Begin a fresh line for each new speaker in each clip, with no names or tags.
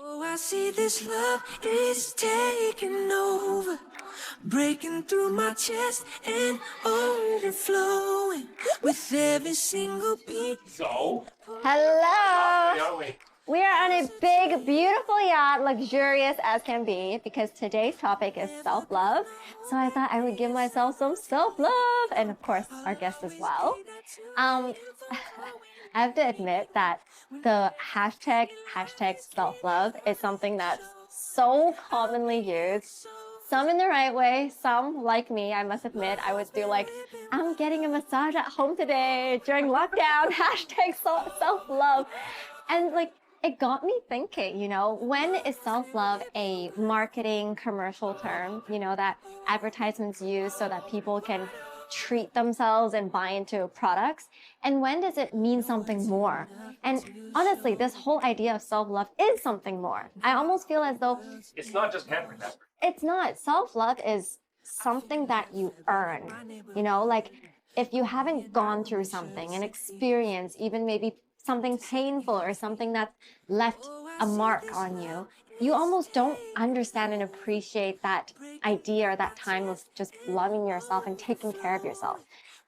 Oh, I see this love is taking over, breaking through my chest and overflowing with every single beat.
So,
Hello!
are we?
We are on a big, beautiful yacht, luxurious as can be, because today's topic is self-love. So I thought I would give myself some self-love, and of course, our guests as well. I have to admit that the hashtag self-love is something that's so commonly used. Some in the right way, some like me, I must admit, I would do like, I'm getting a massage at home today during lockdown, hashtag self-love. And like, it got me thinking, when is self-love a marketing commercial term, that advertisements use so that people can treat themselves and buy into products? And when does it mean something more? And honestly, this whole idea of self-love is something more. I almost feel as though
It's not just pampering that.
it's not. Self-love is something that you earn, like if you haven't gone through something, an experience, even maybe something painful or something that left a mark on you, you almost don't understand and appreciate that idea or that time of just loving yourself and taking care of yourself.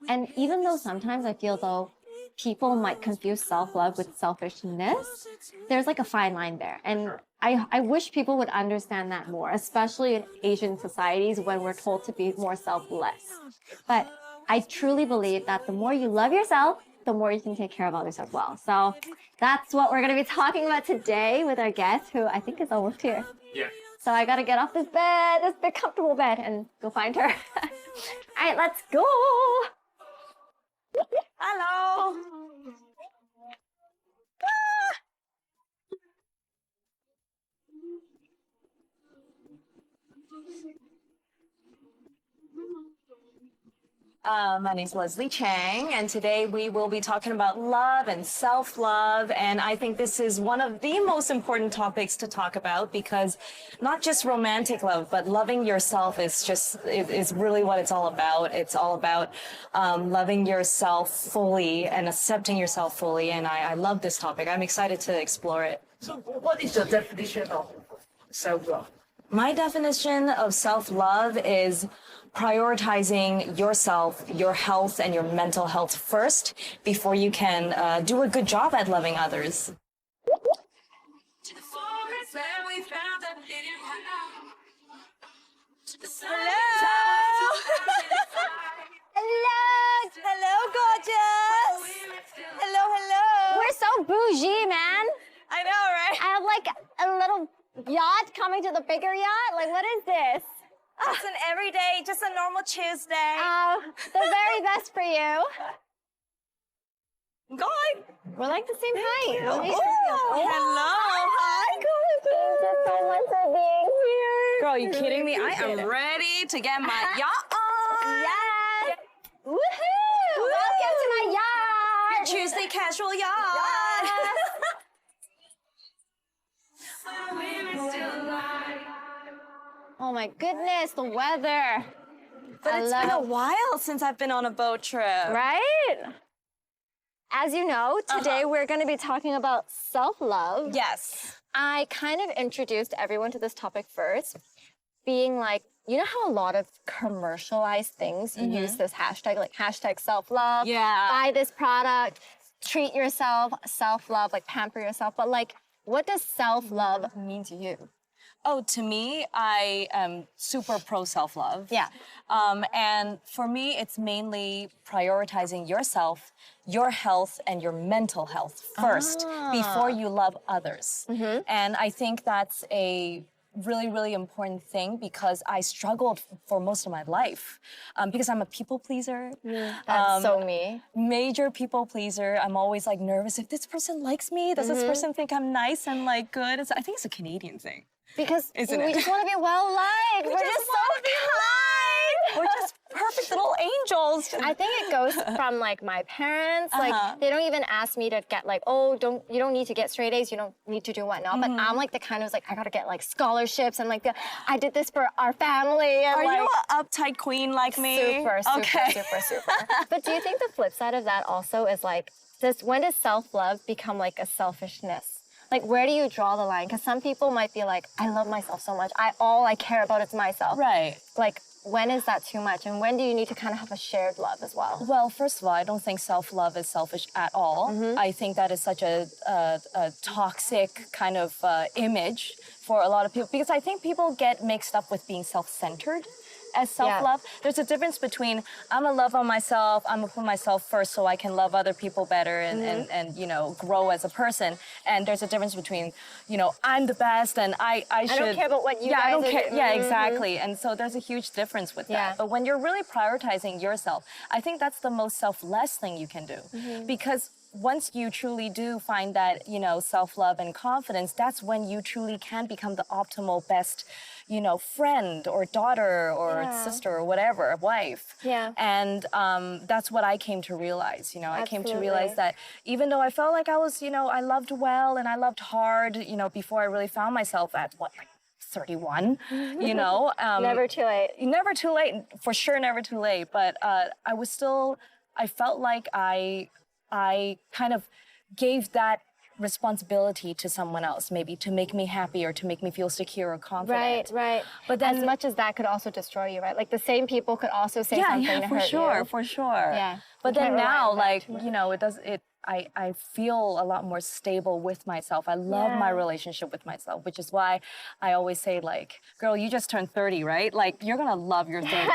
And even though sometimes I feel though people might confuse self-love with selfishness, there's like a fine line there. And I wish people would understand that more, especially in Asian societies when we're told to be more selfless. But I truly believe that the more you love yourself, the more you can take care of others as well. So that's what we're going to be talking about today with our guest, who I think is almost here.
Yeah.
So I got to get off this bed, this big comfortable bed, and go find her. All right, let's go. Hello.
My name is Leslie Chang, and today we will be talking about love and self-love. And I think this is one of the most important topics to talk about, because not just romantic love, but loving yourself is really what it's all about. It's all about loving yourself fully and accepting yourself fully. And I love this topic. I'm excited to explore it.
So, what is your definition of self-love?
My definition of self-love is prioritizing yourself, your health, and your mental health first before you can do a good job at loving others.
Hello, gorgeous. Hello. We're so bougie, man.
I know, right?
I have like a little yacht coming to the bigger yacht. Like, what is this?
Just an everyday, just a normal Tuesday.
The very best for you.
Go on.
We're like the same height.
Hello.
Hi. Thank you so much for being here.
Girl, you kidding me? I am ready to get my yacht on.
Yes. Woohoo! Welcome to my yacht.
Tuesday casual yacht.
Oh my goodness, the weather.
But it's been a while since I've been on a boat trip.
Right? As you know, today we're going to be talking about self-love.
Yes.
I kind of introduced everyone to this topic first, being like, you know how a lot of commercialized things use this hashtag, like hashtag self-love,
Yeah.
buy this product, treat yourself, self-love, like pamper yourself. But like, what does self-love mean to you?
Oh, to me, I am super pro self-love.
Yeah.
And for me, it's mainly prioritizing yourself, your health, and your mental health first before you love others. And I think that's a really, really important thing, because I struggled for most of my life because I'm a people pleaser.
That's so me.
Major people pleaser. I'm always like nervous if this person likes me. Does this person think I'm nice and like good? I think it's a Canadian thing.
Because
Isn't
we
it?
just want to be well-liked. We're just so kind.
We're just perfect little angels.
I think it goes from like my parents. Like they don't even ask me to get like, oh, you don't need to get straight A's. You don't need to do whatnot. But I'm like the kind who's like, I gotta get like scholarships and like I did this for our family. And,
Are
like,
you an uptight queen like me?
super, super,
Okay.
super. But do you think the flip side of that also is like, when does self-love become like a selfishness? Like, where do you draw the line? Because some people might be like, I love myself so much. All I care about is myself.
Right.
Like, when is that too much? And when do you need to kind of have a shared love as well?
Well, first of all, I don't think self-love is selfish at all. I think that is such a toxic kind of image for a lot of people, because I think people get mixed up with being self-centered as self-love. There's a difference between I'm gonna love on myself, I'm gonna put myself first so I can love other people better and you know, grow as a person. And there's a difference between, you know, I'm the best and I should.
don't care about what you
I
guys
don't
are
care.
doing.
Yeah, exactly. And so there's a huge difference with that. But when you're really prioritizing yourself, I think that's the most selfless thing you can do. Because once you truly do find that, you know, self-love and confidence, that's when you truly can become the optimal best, you know, friend or daughter or sister or whatever, wife.
Yeah.
And that's what I came to realize, you know, I came to realize that even though I felt like I was, you know, I loved well and I loved hard, you know, before I really found myself at what, like 31, you know.
Never too late.
Never too late, for sure never too late. But I was still, I felt like I kind of gave that responsibility to someone else, maybe to make me happy or to make me feel secure or confident.
Right.
But then,
as much as that could also destroy you, right? Like the same people could also say something to hurt you.
for sure.
Yeah.
But
You
then
can't rely
now,
on that
like,
too much.
you know, I feel a lot more stable with myself. I love my relationship with myself, which is why I always say, like, girl, you just turned 30, right? Like, you're gonna love your 30s.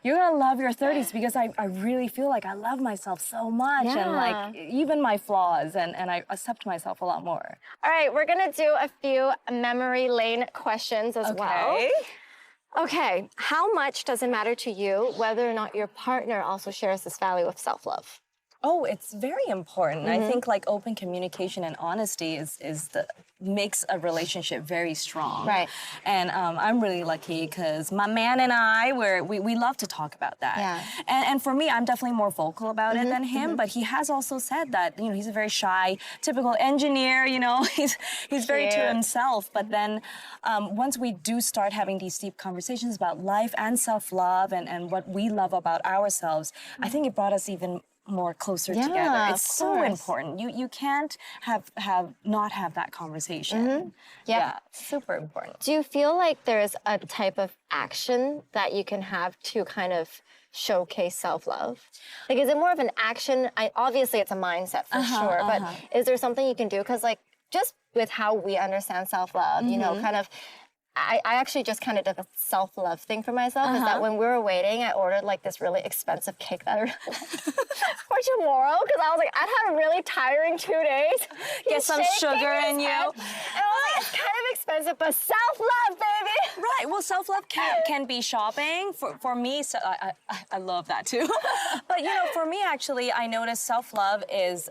You're gonna love your 30s because I really feel like I love myself so much and like even my flaws and I accept myself a lot more.
All right, we're gonna do a few memory lane questions as well. Okay, how much does it matter to you whether or not your partner also shares this value of self-love?
Oh, it's very important. I think like open communication and honesty is the makes a relationship very strong.
Right.
And I'm really lucky because my man and I we love to talk about that.
Yeah.
And for me, I'm definitely more vocal about it than him. But he has also said that, you know, he's a very shy, typical engineer. You know, he's very to himself. But then once we do start having these deep conversations about life and self-love and what we love about ourselves, I think it brought us even more closer together. It's so important. You can't not have that conversation. Yeah, super important.
Do you feel like there's a type of action that you can have to kind of showcase self-love? Like, is it more of an action? Obviously, it's a mindset for sure, but is there something you can do? Because, like, just with how we understand self-love, you know, kind of, I actually just kind of did a self-love thing for myself. Is that when we were waiting, I ordered like this really expensive cake that I really for tomorrow because I was like, I'd had a really tiring 2 days.
Get some sugar in you.
And I was like, it's kind of expensive, but self-love, baby.
Right. Well, self-love can be shopping. For me, so I love that too. But, you know, for me, actually, I noticed self-love is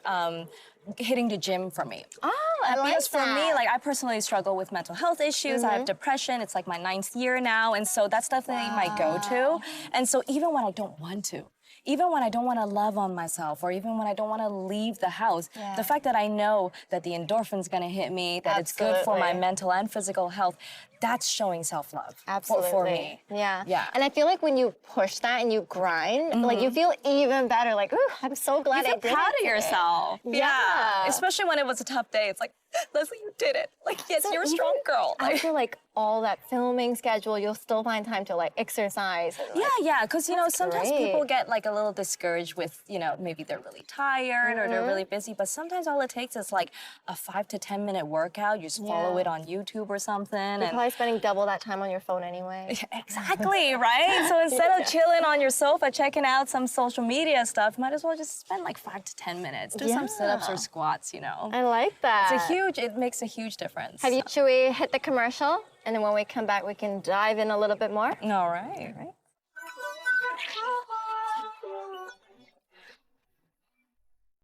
hitting the gym for me.
Oh, I like
Because for
that.
me, like I personally struggle with mental health issues. I have depression. It's like my 9th year now. And so that's definitely my go-to. And so even when I don't want to, even when I don't want to love on myself or even when I don't want to leave the house, the fact that I know that the endorphin's going to hit me, that it's good for my mental and physical health, that's showing self-love for me.
Yeah. And I feel like when you push that and you grind, like you feel even better. Like, ooh, I'm so glad I
You
did
feel proud
it
of
today.
yourself.
Yeah.
Especially when it was a tough day. It's like, Leslie, you did it. Like, yes, you're a strong girl.
I feel like all that filming schedule, you'll still find time to like exercise. And, like,
Yeah, because, you know, sometimes
great.
people get like a little discouraged with, you know, maybe they're really tired or they're really busy, but sometimes all it takes is like a 5 to 10 minute workout. You just follow it on YouTube or something.
You're probably spending double that time on your phone anyway.
Exactly, right? So instead of chilling on your sofa, checking out some social media stuff, might as well just spend like 5 to 10 minutes. Do some sit-ups or squats, you know.
I like that.
It makes a huge difference.
Should we hit the commercial? And then when we come back, we can dive in a little bit more.
All right.